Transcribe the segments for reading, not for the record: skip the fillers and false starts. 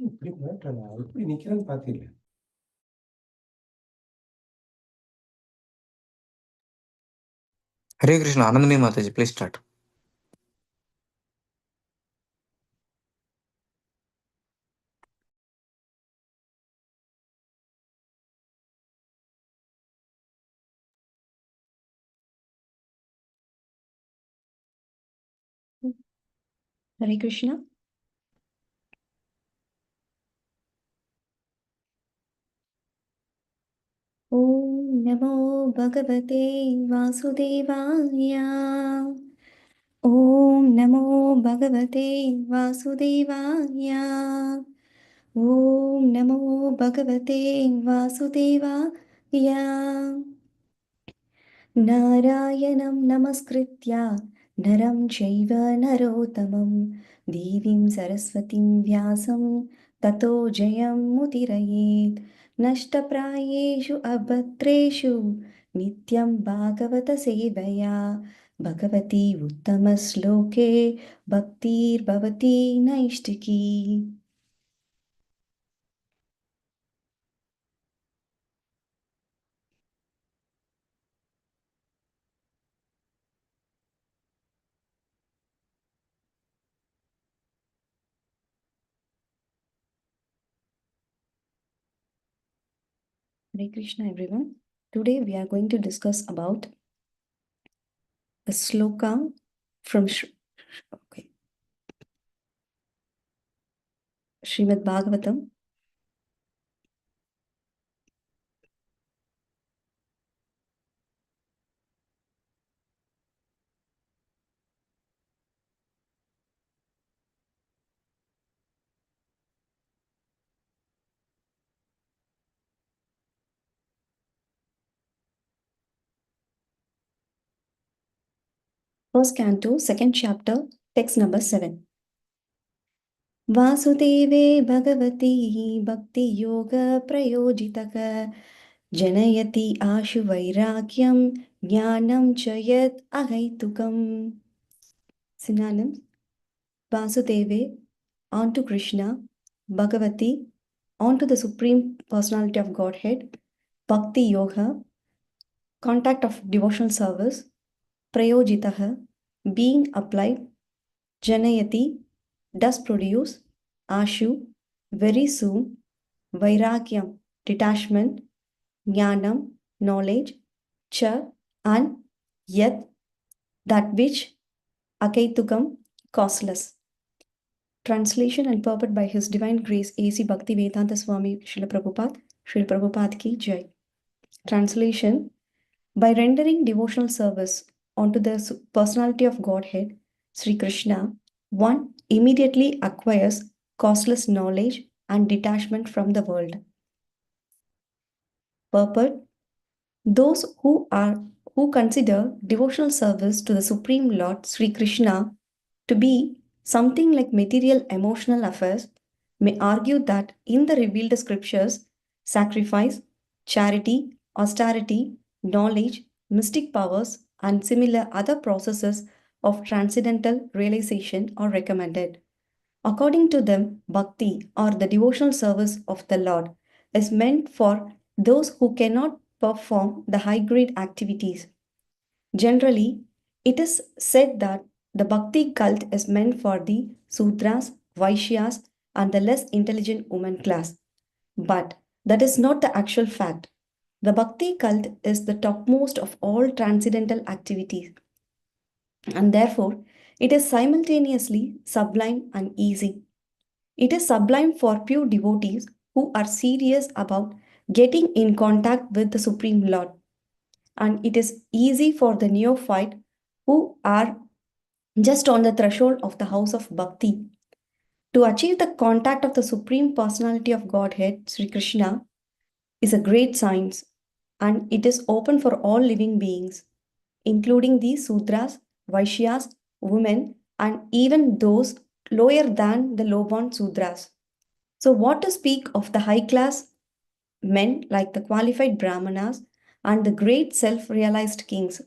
இப்படி மாற்றலாம் எப்படி நிக்கிறேன்னு பாத்தீங்க. Hare Krishna, Anandani Mataji, please start. Hare Krishna. Om Namo Bhagavate Vasudevaya. Om Namo Bhagavate Vasudevaya. Om Namo Bhagavate Vasudevaya. नारायणं नमस्कृत्य नरं चैव नरोत्तमं देवीं सरस्वतीं व्यासं ततो जयमुदीरयेत् नष्टप्रायेषु अभद्रेषु नित्यं भागवतसेवया Bhagwati उत्तमश्लोके भक्तिर्भवती नैष्टिकी. Hare Krishna everyone. Today we are going to discuss about a sloka from Srimad Bhagavatam. First canto, second chapter, text number 7. Vasudeve Bhagavati Bhakti Yoga Prayojitaka Janayati Ashu Vairakyam Jnanam Chayat Ahaitukam. Synonyms: Vasudeve, onto Krishna; Bhagavati, onto the Supreme Personality of Godhead; Bhakti Yoga, contact of devotional service; Prayojitaha, being applied; Janayati, does produce; Ashu, very soon; Vairagyam, detachment; Jnanam, knowledge; Cha, and Yat, that which; Akaitukam, causeless. Translation and purport by His Divine Grace A.C. Bhaktivedanta Swami Srila Prabhupada ki Jai. Translation: by rendering devotional service onto the personality of Godhead, Sri Krishna, one immediately acquires causeless knowledge and detachment from the world. Purport: those who consider devotional service to the Supreme Lord Sri Krishna to be something like material emotional affairs may argue that in the revealed scriptures, sacrifice, charity, austerity, knowledge, mystic powers, and similar other processes of transcendental realization are recommended. According to them, bhakti, or the devotional service of the Lord, is meant for those who cannot perform the high grade activities. Generally, it is said that the bhakti cult is meant for the Sudras, Vaishyas, and the less intelligent woman class. But that is not the actual fact. The bhakti cult is the topmost of all transcendental activities, and therefore it is simultaneously sublime and easy. It is sublime for pure devotees who are serious about getting in contact with the Supreme Lord, and it is easy for the neophyte who are just on the threshold of the house of bhakti. To achieve the contact of the Supreme Personality of Godhead, Sri Krishna, is a great science, and it is open for all living beings, including the Sudras, Vaishyas, women, and even those lower than the low-born Sudras. So, what to speak of the high class men like the qualified Brahmanas and the great self realized kings?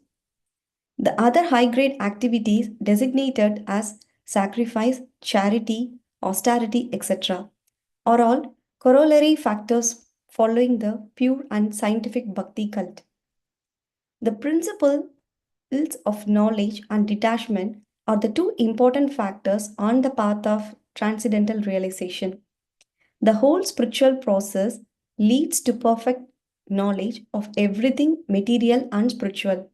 The other high grade activities designated as sacrifice, charity, austerity, etc., are all corollary factors following the pure and scientific bhakti cult. The principles of knowledge and detachment are the two important factors on the path of transcendental realization. The whole spiritual process leads to perfect knowledge of everything material and spiritual.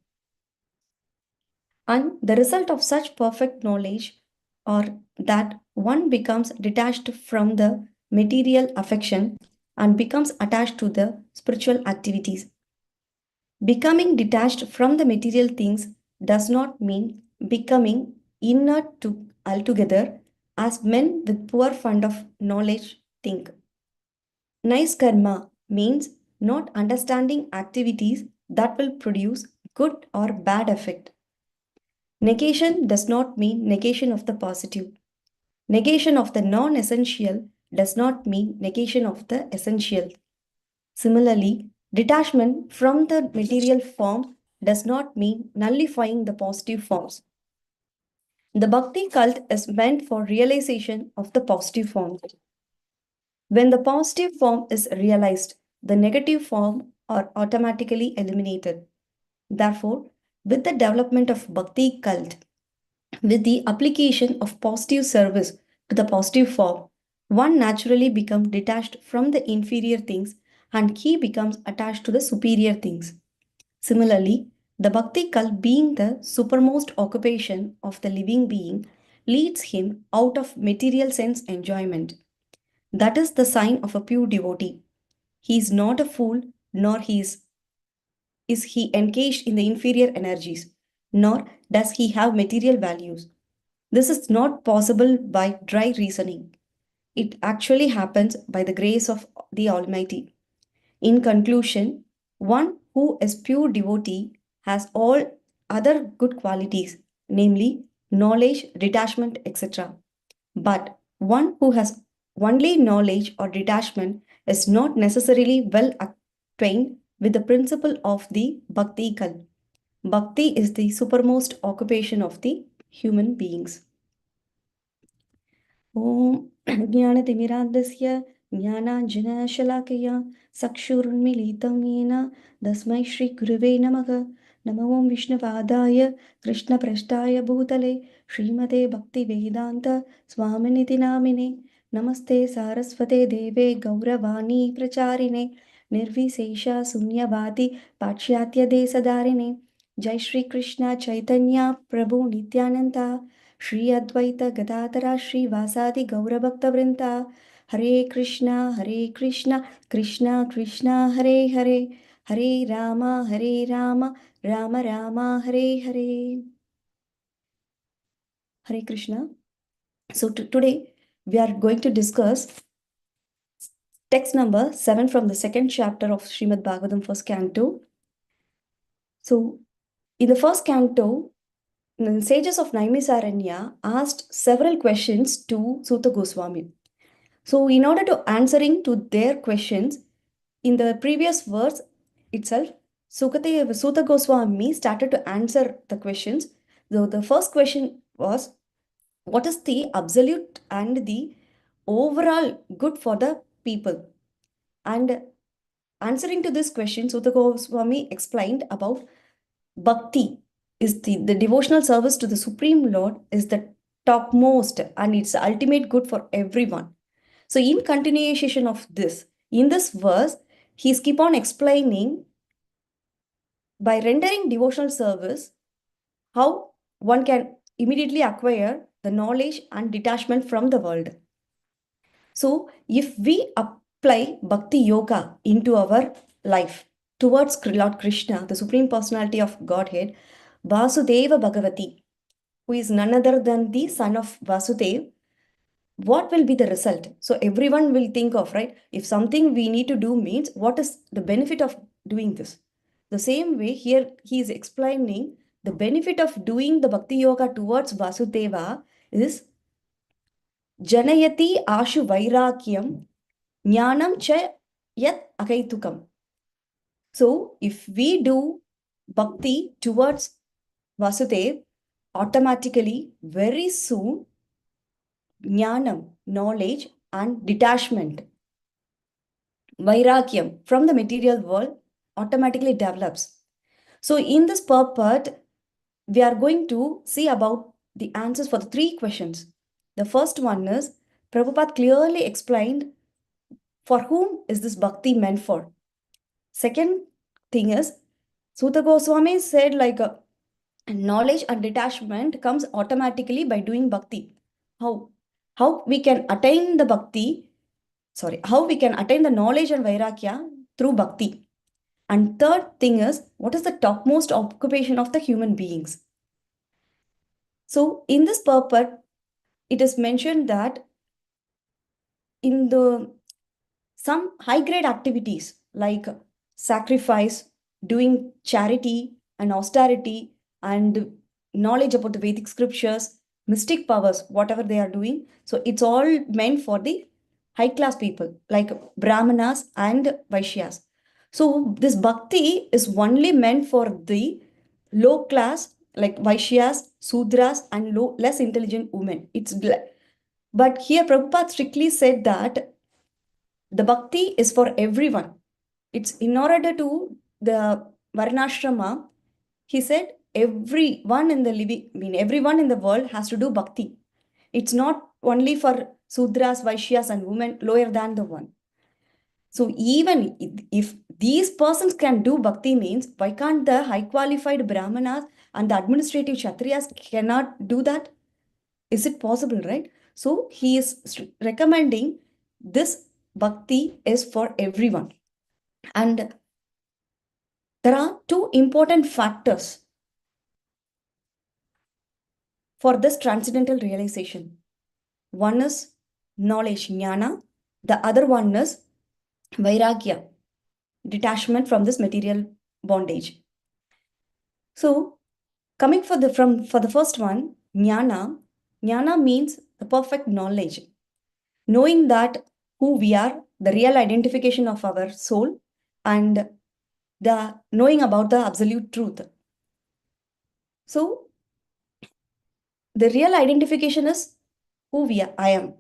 And the result of such perfect knowledge are that one becomes detached from the material affection and becomes attached to the spiritual activities. Becoming detached from the material things does not mean becoming inert to altogether, as men with poor fund of knowledge think. Nice karma means not understanding activities that will produce good or bad effect. Negation does not mean negation of the positive. Negation of the non essential does not mean negation of the essential. Similarly, detachment from the material form does not mean nullifying the positive forms. The bhakti cult is meant for realization of the positive form. When the positive form is realized, the negative form are automatically eliminated. Therefore, with the development of bhakti cult, with the application of positive service to the positive form, one naturally becomes detached from the inferior things and he becomes attached to the superior things. Similarly, the bhakti cult, being the supermost occupation of the living being, leads him out of material sense enjoyment. That is the sign of a pure devotee. He is not a fool, nor is he engaged in the inferior energies, nor does he have material values. This is not possible by dry reasoning. It actually happens by the grace of the Almighty. In conclusion, one who is pure devotee has all other good qualities, namely knowledge, detachment, etc. But one who has only knowledge or detachment is not necessarily well acquainted with the principle of the bhakti cult. Bhakti is the supermost occupation of the human beings. ॐ ज्ञानतिमिरान्धस्य ज्ञानाञ्जनशलाकया चक्षुरुन्मीलितं येन तस्मै श्रीगुरुवे नमः। नमो ॐ विष्णुपादाय कृष्णपृष्ठाय भूतले श्रीमते भक्तिवेदान्त स्वामिनिति नामिने। नमस्ते सारस्वते देवे गौरवाणी प्रचारिणे निर्विशेष शून्यवादी पाश्चात्यदेशधारिणे। जय श्री कृष्ण चैतन्य प्रभु नित्यानंदा श्री अद्वैत गदाधरा श्रीवासादि गौरभक्तवृंदा। हरे कृष्णा कृष्णा कृष्णा हरे हरे, हरे Ram Ram Ram Hare Hare. Hare Krishna. So today we are going to discuss text number 7 from the second chapter of Srimad Bhagavatam, first canto. So in the first canto, the sages of Naimisaranya asked several questions to Suta Goswami. So in order to answering to their questions, in the previous verse itself, Suta Goswami started to answer the questions. So the first question was, what is the absolute and the overall good for the people? And answering to this question, Suta Goswami explained about bhakti is the devotional service to the Supreme Lord is the topmost and it's the ultimate good for everyone. So in continuation of this, in this verse, he's keep on explaining by rendering devotional service, how one can immediately acquire the knowledge and detachment from the world. So if we apply Bhakti Yoga into our life towards Lord Krishna, the Supreme Personality of Godhead, Vasudeva Bhagavati, who is none other than the son of Vasudev, what will be the result? So everyone will think of, right? If something we need to do means, what is the benefit of doing this? The same way here he is explaining the benefit of doing the Bhakti Yoga towards Vasudeva is Janayati Ashu Vairakyam Jnanam Cha Yat Akaitukam. So if we do Bhakti towards Vasudev, automatically, very soon, Jnanam, knowledge, and detachment, vairakyam from the material world automatically develops. So in this purport, we are going to see about the answers for the three questions. The first one is, Prabhupada clearly explained for whom is this bhakti meant for. Second thing is, Sutta Goswami said knowledge and detachment comes automatically by doing bhakti. How? How we can attain the bhakti, how we can attain the knowledge and vairagya through bhakti. And third thing is, what is the topmost occupation of the human beings? So in this purport, it is mentioned that in the some high grade activities like sacrifice, doing charity and austerity, and knowledge about the Vedic scriptures, mystic powers, whatever they are doing. So it's all meant for the high class people like Brahmanas and Vaishyas. So this bhakti is only meant for the low class like Vaishyas, Sudras, and less intelligent women. But here Prabhupada strictly said that the bhakti is for everyone. It's in order to the Varnashrama, he said everyone in the everyone in the world has to do bhakti. It's not only for Sudras, Vaishyas, and women lower than the one. So even if these persons can do bhakti means, why can't the high qualified Brahmanas and the administrative Kshatriyas cannot do that? Is it possible, right? So he is recommending this bhakti is for everyone. And there are two important factors for this transcendental realization. One is knowledge, jnana. The other one is vairagya, detachment from this material bondage. So coming for the first one, jnana means the perfect knowledge. Knowing that who we are, the real identification of our soul, and the knowing about the absolute truth. So the real identification is who I am.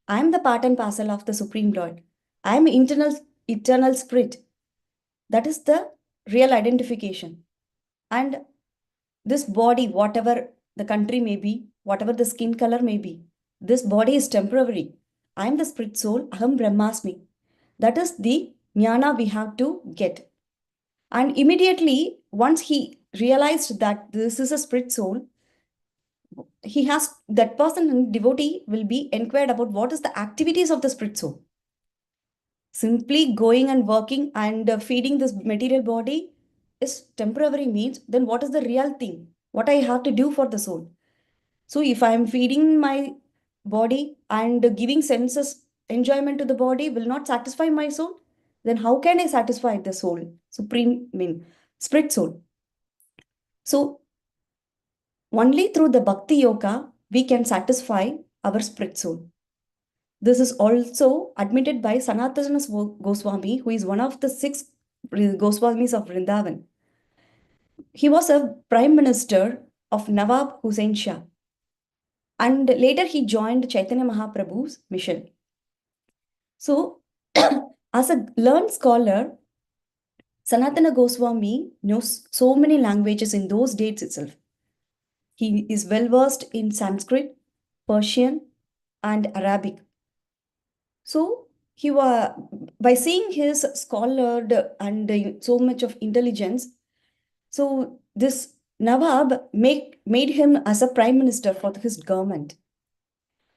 I am the part and parcel of the Supreme Lord. I am eternal spirit. That is the real identification. And this body, whatever the country may be, whatever the skin color may be, this body is temporary. I am the spirit soul, Aham Brahmasmi. That is the jnana we have to get. And immediately, once he realized that this is a spirit soul, he has that person and devotee will be inquired about what is the activities of the spirit soul. Simply going and working and feeding this material body is temporary means, then what is the real thing? What I have to do for the soul? So if I am feeding my body and giving senses enjoyment to the body will not satisfy my soul, then how can I satisfy the soul? Spirit soul. So only through the bhakti yoga we can satisfy our spirit soul. This is also admitted by Sanatana Goswami, who is one of the 6 Goswamis of Vrindavan. He was a prime minister of Nawab Hussain Shah. And later he joined Chaitanya Mahaprabhu's mission. So, as a learned scholar, Sanatana Goswami knows so many languages in those dates itself. He is well versed in Sanskrit, Persian, and Arabic. So he was, by seeing his scholared and so much of intelligence, so this Nawab made him as a prime minister for his government.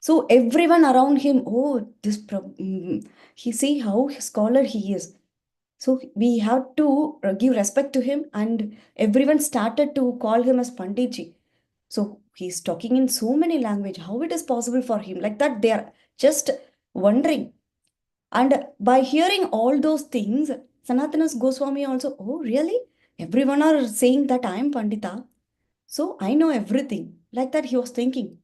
So everyone around him, oh, he see how scholar he is. So we have to give respect to him, and everyone started to call him as Panditji. So he's talking in so many language. How it is possible for him? Like that, they are just wondering. And by hearing all those things, Sanatana Goswami also, oh, really? Everyone are saying that I am Pandita. So I know everything. Like that, he was thinking.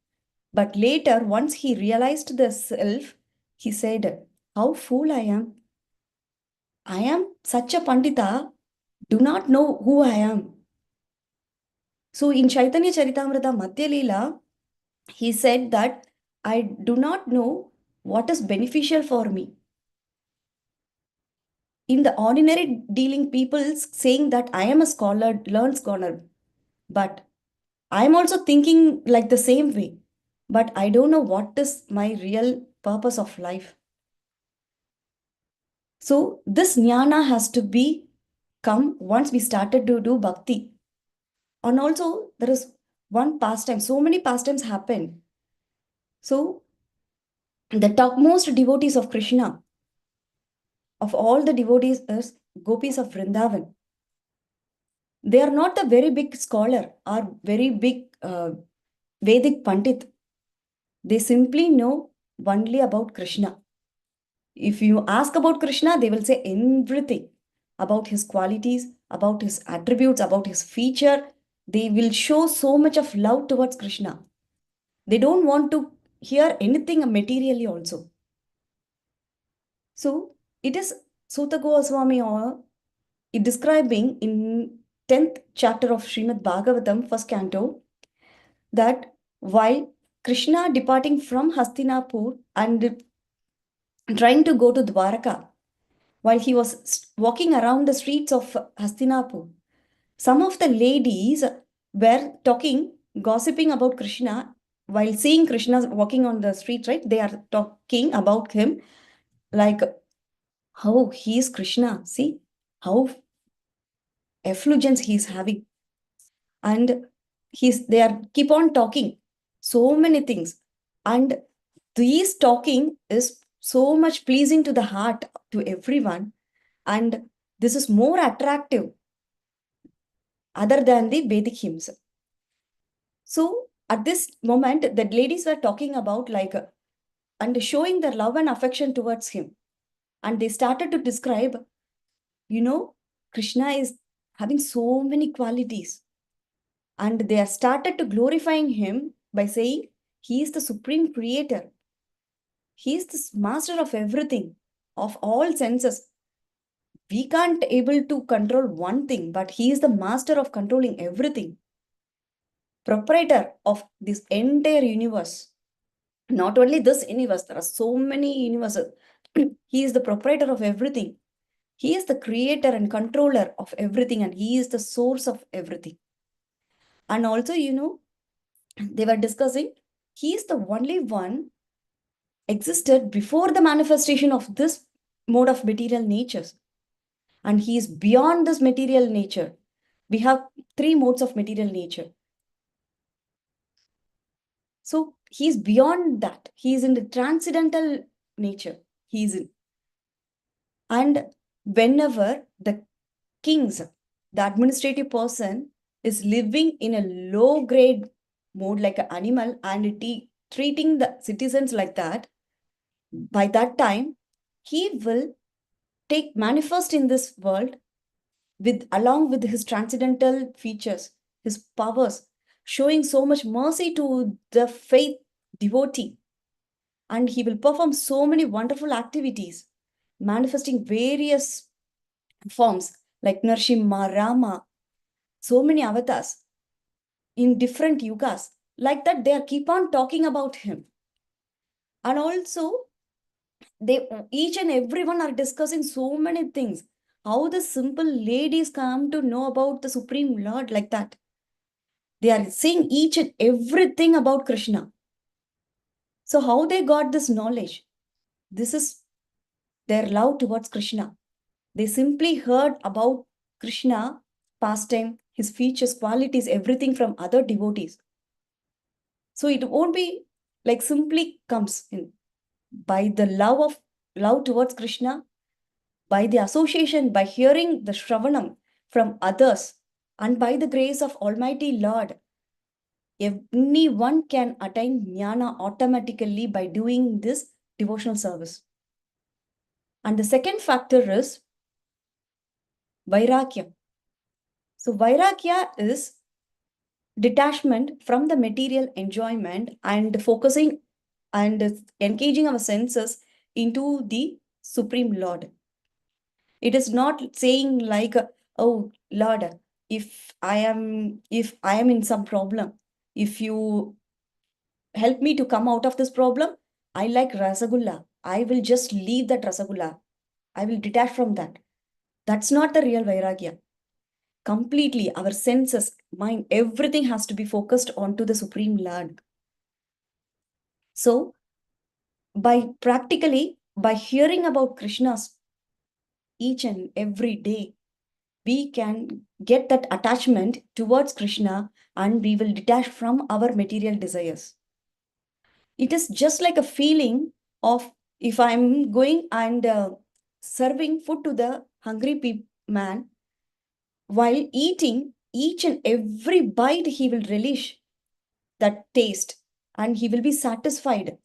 But later, once he realized the self, he said, how fool I am. I am such a Pandita, do not know who I am. So in Chaitanya Charitamrita Madhya Leela, he said that I do not know what is beneficial for me. In the ordinary dealing, people saying that I am a scholar, learned scholar, but I am also thinking like the same way, but I don't know what is my real purpose of life. So this jnana has to be come once we started to do bhakti. And also there is one pastime, so many pastimes happen. So the topmost devotees of Krishna, of all the devotees, is gopis of Vrindavan. They are not a very big scholar or very big Vedic Pandit. They simply know only about Krishna. If you ask about Krishna, they will say everything about his qualities, about his attributes, about his feature. They will show so much of love towards Krishna. They don't want to hear anything materially also. So it is Sutta Goswami describing in 10th chapter of Srimad Bhagavatam, first canto, that while Krishna departing from Hastinapur and trying to go to Dwaraka, while he was walking around the streets of Hastinapur, some of the ladies were talking, gossiping about Krishna while seeing Krishna walking on the street, right? They are talking about him like, how he is Krishna. See how effulgence he is having. And they are keep on talking so many things. And these talking is so much pleasing to the heart to everyone. And this is more attractive other than the Vedic hymns. So at this moment, the ladies were talking about like and showing their love and affection towards him. And they started to describe, Krishna is having so many qualities. And they are started to glorifying him by saying he is the supreme creator. He is the master of everything, of all senses. We can't able to control one thing, but he is the master of controlling everything. Proprietor of this entire universe. Not only this universe, there are so many universes. He is the proprietor of everything. He is the creator and controller of everything, and he is the source of everything. And also, they were discussing, he is the only one existed before the manifestation of this mode of material natures. And he is beyond this material nature. We have 3 modes of material nature. So he is beyond that. He is in the transcendental nature. He is in. And whenever the kings, the administrative person, is living in a low grade mode like an animal and treating the citizens like that, by that time, he will manifest in this world along with his transcendental features, his powers, showing so much mercy to the faith devotee. And he will perform so many wonderful activities, manifesting various forms like Narsimha, Rama, so many avatars in different yugas. Like that, they keep on talking about him. And also, each and everyone are discussing so many things. How the simple ladies come to know about the Supreme Lord like that. They are saying each and everything about Krishna. So how they got this knowledge? This is their love towards Krishna. They simply heard about Krishna, pastime, his features, qualities, everything from other devotees. So it won't be like simply comes in by the love towards Krishna, by the association, by hearing the Shravanam from others, and by the grace of Almighty Lord, anyone can attain jnana automatically by doing this devotional service. And the second factor is Vairagya. So Vairagya is detachment from the material enjoyment and focusing and engaging our senses into the Supreme Lord. It is not saying like, oh Lord, if I am in some problem, if you help me to come out of this problem, I like Rasagulla. I will just leave that Rasagulla. I will detach from that. That's not the real Vairagya. Completely, our senses, mind, everything has to be focused onto the Supreme Lord. So, by hearing about Krishna's each and every day, we can get that attachment towards Krishna and we will detach from our material desires. It is just like a feeling of if I'm going and serving food to the hungry man, while eating each and every bite, he will relish that taste and he will be satisfied.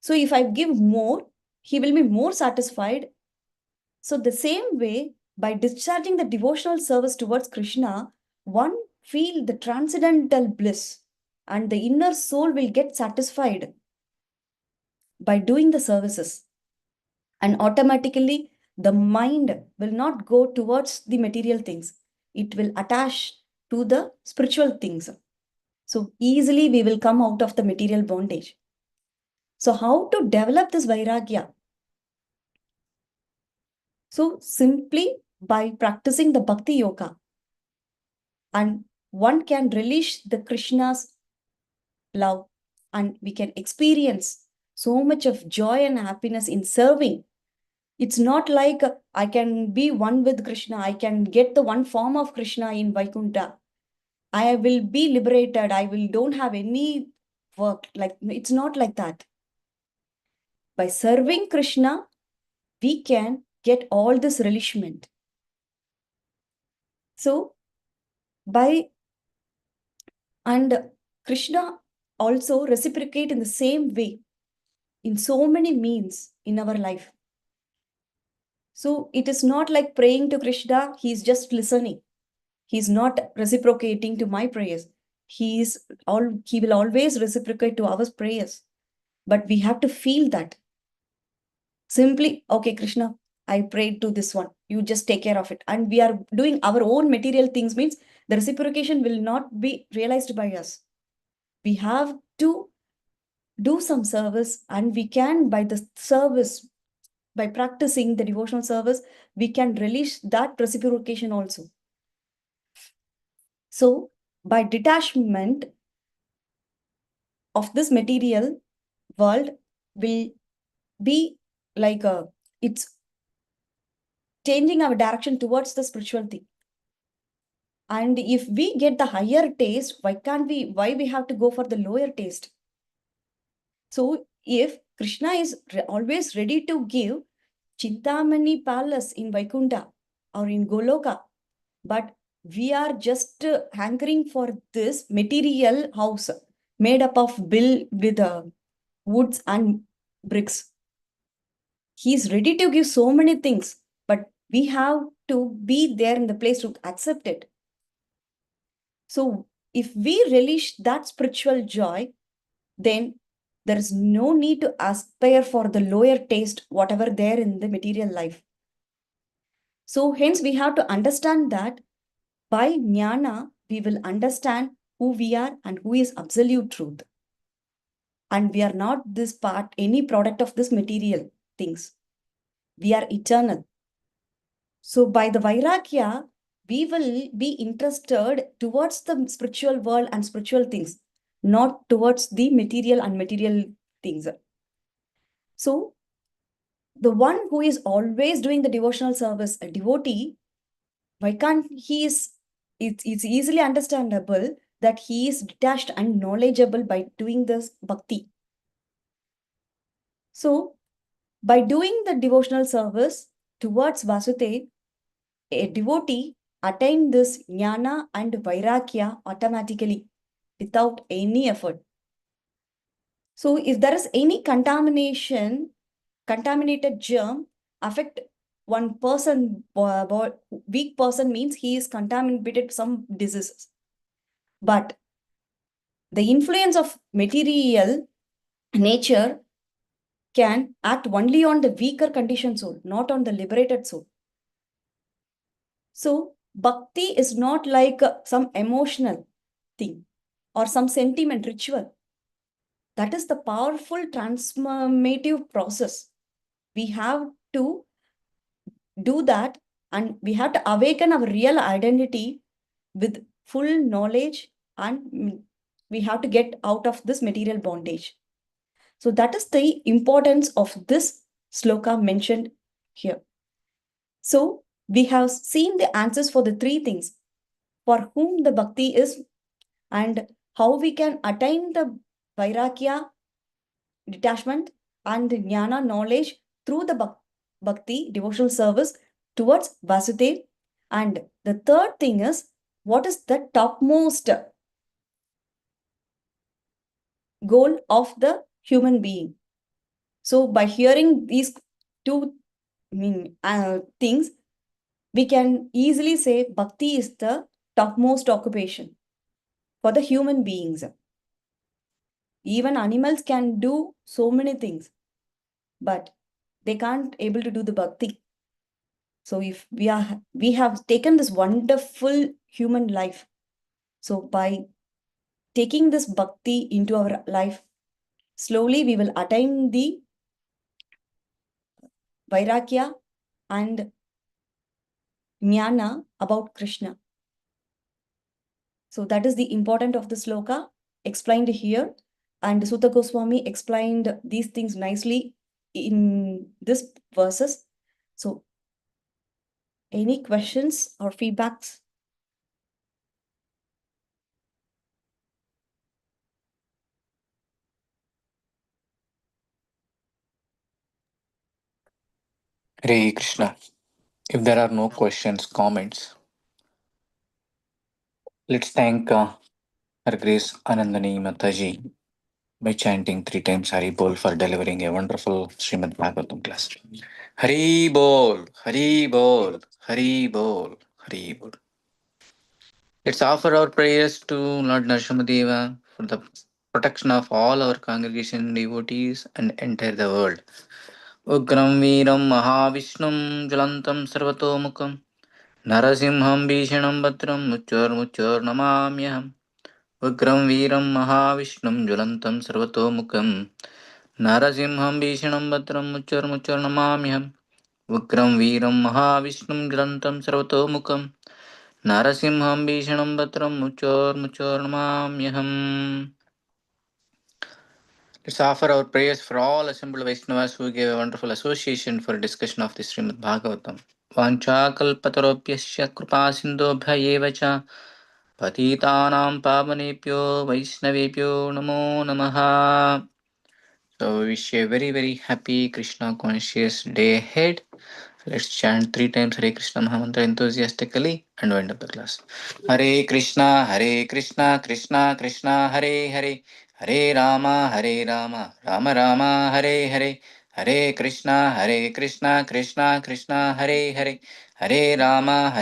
So if I give more, he will be more satisfied. So the same way, by discharging the devotional service towards Krishna, one feel the transcendental bliss and the inner soul will get satisfied by doing the services. And automatically, the mind will not go towards the material things. It will attach to the spiritual things. So easily we will come out of the material bondage. So how to develop this Vairagya? So simply by practicing the Bhakti Yoga. And one can relish the Krishna's love and we can experience so much of joy and happiness in serving. It's not like I can be one with Krishna. I can get the one form of Krishna in Vaikuntha. I will be liberated. Don't have any work. Like, it's not like that. By serving Krishna, we can get all this relishment. So, and Krishna also reciprocate in the same way in so many means in our life. So it is not like praying to Krishna, he's just listening. He's not reciprocating to my prayers. He will always reciprocate to our prayers. But we have to feel that. Simply, okay, Krishna, I prayed to this one. You just take care of it. And we are doing our own material things means the reciprocation will not be realized by us. We have to do some service and we can, by the service, by practicing the devotional service, we can release that reciprocation also. So, by detachment of this material world will be like it's changing our direction towards the spiritual thing. And if we get the higher taste, why we have to go for the lower taste? So if Krishna is always ready to give Chintamani palace in Vaikuntha or in Goloka, but we are just hankering for this material house made up of bill with woods and bricks. He's ready to give so many things, but we have to be there in the place to accept it. So if we relish that spiritual joy, then there is no need to aspire for the lower taste, whatever there in the material life. So hence we have to understand that by jnana, we will understand who we are and who is absolute truth. And we are not any product of this material things. We are eternal. So by the Vairagya, we will be interested towards the spiritual world and spiritual things, not towards the material and material things. So the one who is always doing the devotional service, a devotee, why can't it's easily understandable that he is detached and knowledgeable by doing this bhakti. So by doing the devotional service towards Vasudev, a devotee attain this jnana and vairagya automatically without any effort. So if there is any contaminated germ affect one person, weak person means he is contaminated with some diseases. But the influence of material nature can act only on the weaker conditioned soul, not on the liberated soul. So bhakti is not like some emotional thing or some sentiment ritual. That is the powerful transformative process. We have to do that, and we have to awaken our real identity with full knowledge, and we have to get out of this material bondage. So that is the importance of this sloka mentioned here. So we have seen the answers for the three things: for whom the bhakti is, and how we can attain the vairagya, detachment, and the jnana, knowledge, through the bhakti, devotional service towards Vasudev. And the third thing is, what is the topmost goal of the human being? So by hearing these two things, we can easily say bhakti is the topmost occupation for the human beings. Even animals can do so many things, but they can't able to do the bhakti. So if we have taken this wonderful human life, so by taking this bhakti into our life, slowly we will attain the vairagya and jnana about Krishna. So that is the importance of the sloka explained here. And Sutta Goswami explained these things nicely in this verses. So any questions or feedbacks? Hare Krishna. If there are no questions, comments, let's thank Her Grace Anandani Mataji by chanting 3 times Hari Bol for delivering a wonderful Srimad Bhagavatam class. Hari Bol, Hari Bol, Hari Bol, Hari Bol. Let's offer our prayers to Lord Narasimhadeva for the protection of all our congregation devotees and entire the world. Ugram Veeram Mahavishnum Jalantam Sarvatomukam Narasimham Bhishanam Bhatram Muchur Namamyaham. Ugram Veeram Mahavishnum Jalantam Sarvatomukam Narasimham Bhishanam Bhatram Muchur Namamyaham. Ugram Veeram Mahavishnum Jalantam Sarvatomukam Narasimham Bhishanam Bhatram Muchur Namamyaham. Let's offer our prayers for all assembled Vaishnavas who gave a wonderful association for discussion of the Srimad Bhagavatam. Vanchakalpatarobhyasya kripa sindobhya eva cha patitanam pavanebhyo Vaishnavebhyo namo namaha. So we wish you a very very happy Krishna conscious day ahead. Let's chant 3 times Hare Krishna Mahamantra enthusiastically and wind up the class. Hare Krishna, Krishna Krishna, Hare Hare, Hare Rama, Rama Rama, Hare Hare, Hare Krishna, Krishna Krishna, Hare Hare, Hare Rama,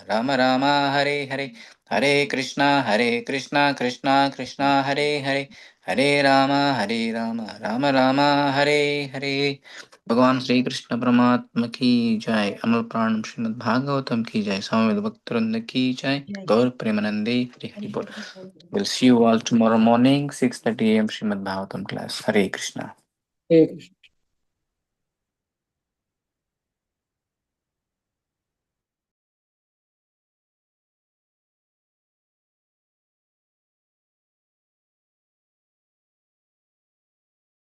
Rama Rama, Hare Hare, Hare Krishna, Krishna Krishna, Hare Hare, Hare Rama, Rama Rama, Hare Hare. भगवान श्री कृष्ण परमात्मा की जय। अमल प्राणम श्रीमद् भागवतम की जय। समवेत भक्तवृंद की जय। गौर प्रेमानंदे हरि हरि बोल। We'll see you all tomorrow morning 6:30 a.m. Srimad Bhagavatam class. Hare Krishna. Hey,